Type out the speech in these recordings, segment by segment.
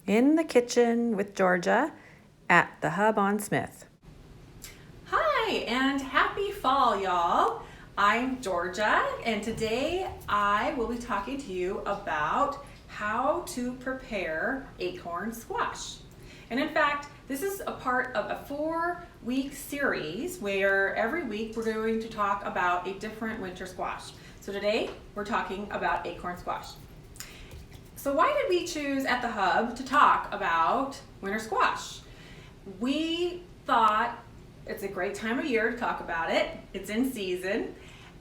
in the kitchen with Georgia at the Hub on Smith. Hi, and happy fall, y'all. I'm Georgia, and today I will be talking to you about how to prepare acorn squash. And in fact, this is a part of a 4-week series where every week we're going to talk about a different winter squash. So today we're talking about acorn squash. So why did we choose at the Hub to talk about winter squash? We thought it's a great time of year to talk about it. It's in season.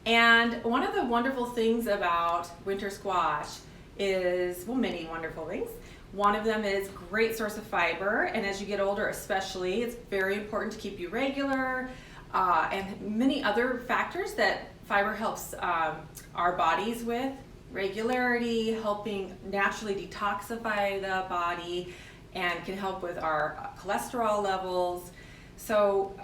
And one of the wonderful things about winter squash is, well, many wonderful things. One of them is great source of fiber, and as you get older especially, it's very important to keep you regular, and many other factors that fiber helps our bodies with. Regularity, helping naturally detoxify the body, and can help with our cholesterol levels. So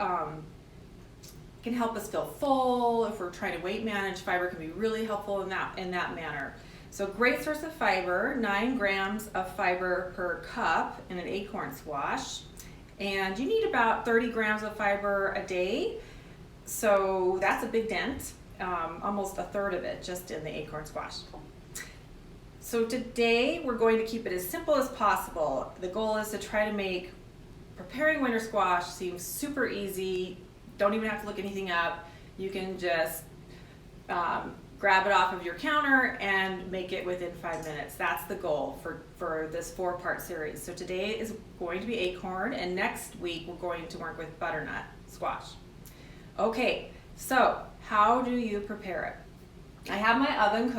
can help us feel full. If we're trying to weight manage, fiber can be really helpful in that manner. So great source of fiber, 9 grams of fiber per cup in an acorn squash. And you need about 30 grams of fiber a day. So that's a big dent, almost a third of it just in the acorn squash. So today we're going to keep it as simple as possible. The goal is to try to make preparing winter squash seem super easy. Don't even have to look anything up. You can just grab it off of your counter and make it within 5 minutes. That's the goal for this 4-part series. So today is going to be acorn, and next week we're going to work with butternut squash. Okay, so how do you prepare it? I have my oven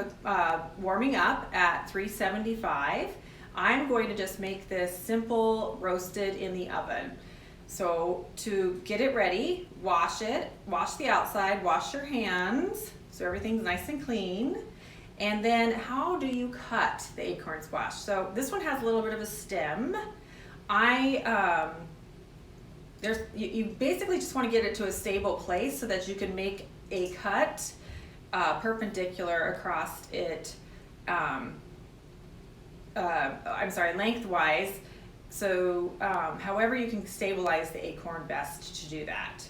warming up at 375. I'm going to just make this simple roasted in the oven. So to get it ready, wash it, wash the outside, wash your hands so everything's nice and clean. And then how do you cut the acorn squash? So this one has a little bit of a stem. You basically just want to get it to a stable place so that you can make a cut perpendicular across it, lengthwise. So however you can stabilize the acorn best to do that.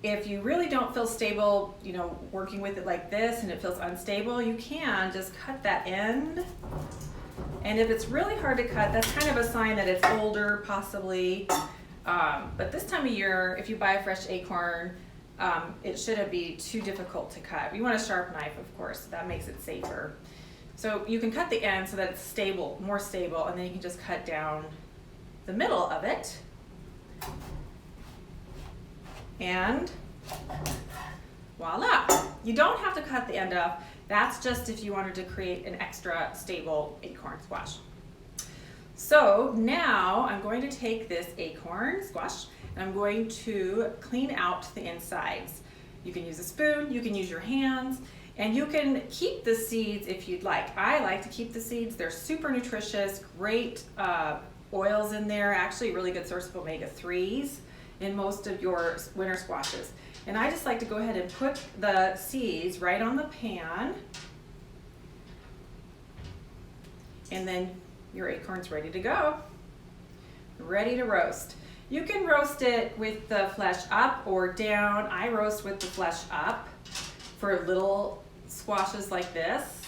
If you really don't feel stable, working with it like this and it feels unstable, you can just cut that end. And if it's really hard to cut, that's kind of a sign that it's older, possibly. But this time of year, if you buy a fresh acorn, it shouldn't be too difficult to cut. You want a sharp knife, of course, that makes it safer. So you can cut the end so that it's stable, more stable, and then you can just cut down the middle of it. And voila! You don't have to cut the end off. That's just if you wanted to create an extra stable acorn squash. So now I'm going to take this acorn squash and I'm going to clean out the insides. You can use a spoon, you can use your hands, and you can keep the seeds if you'd like. I like to keep the seeds. They're super nutritious, great oils in there, actually a really good source of omega-3s in most of your winter squashes. And I just like to go ahead and put the seeds right on the pan, and then your acorn's ready to go, ready to roast. You can roast it with the flesh up or down. I roast with the flesh up for little squashes like this.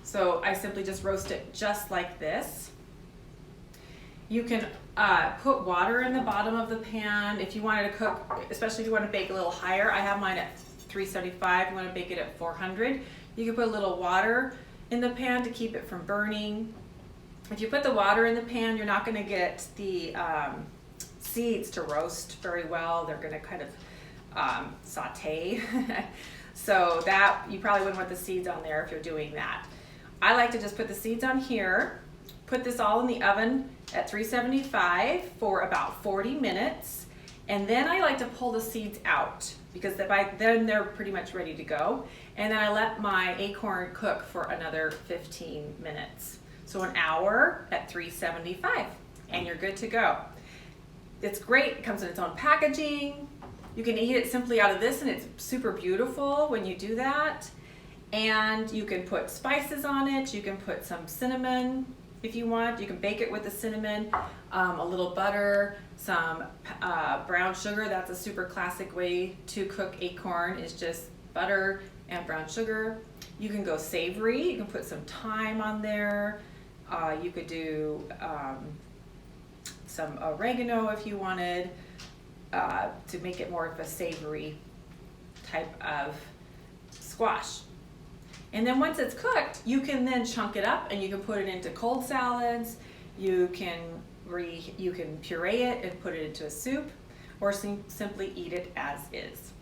So I simply just roast it just like this. You can put water in the bottom of the pan if you wanted to cook, especially if you want to bake a little higher. I have mine at 375. You want to bake it at 400. You can put a little water in the pan to keep it from burning. If you put the water in the pan, you're not going to get the seeds to roast very well. They're going to kind of saute. So that you probably wouldn't want the seeds on there if you're doing that. I like to just put the seeds on here, put this all in the oven at 375 for about 40 minutes, and then I like to pull the seeds out because by then they're pretty much ready to go. And then I let my acorn cook for another 15 minutes. So an hour at 375, and you're good to go. It's great. It comes in its own packaging. You can eat it simply out of this, and it's super beautiful when you do that. And you can put spices on it. You can put some cinnamon if you want. You can bake it with the cinnamon, a little butter, some brown sugar. That's a super classic way to cook acorn, is just butter and brown sugar. You can go savory. You can put some thyme on there. You could do some oregano if you wanted, to make it more of a savory type of squash. And then once it's cooked, you can then chunk it up and you can put it into cold salads. You can puree it and put it into a soup, or simply eat it as is.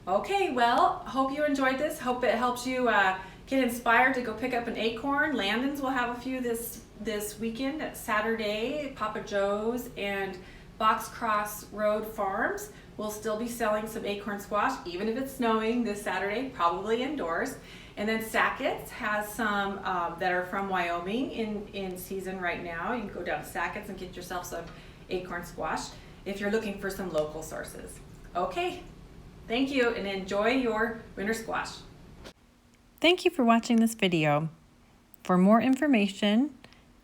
Okay, well, hope you enjoyed this. Hope it helps you get inspired to go pick up an acorn. Landon's will have a few this weekend at Saturday. Papa Joe's and Box Cross Road Farms will still be selling some acorn squash, even if it's snowing this Saturday, probably indoors. And then Sackett's has some that are from Wyoming in season right now. You can go down to Sackett's and get yourself some acorn squash if you're looking for some local sources. Okay, thank you, and enjoy your winter squash. Thank you for watching this video. For more information,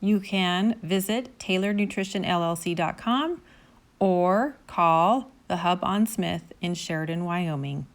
you can visit TaylorNutritionLLC.com or call the Hub on Smith in Sheridan, Wyoming.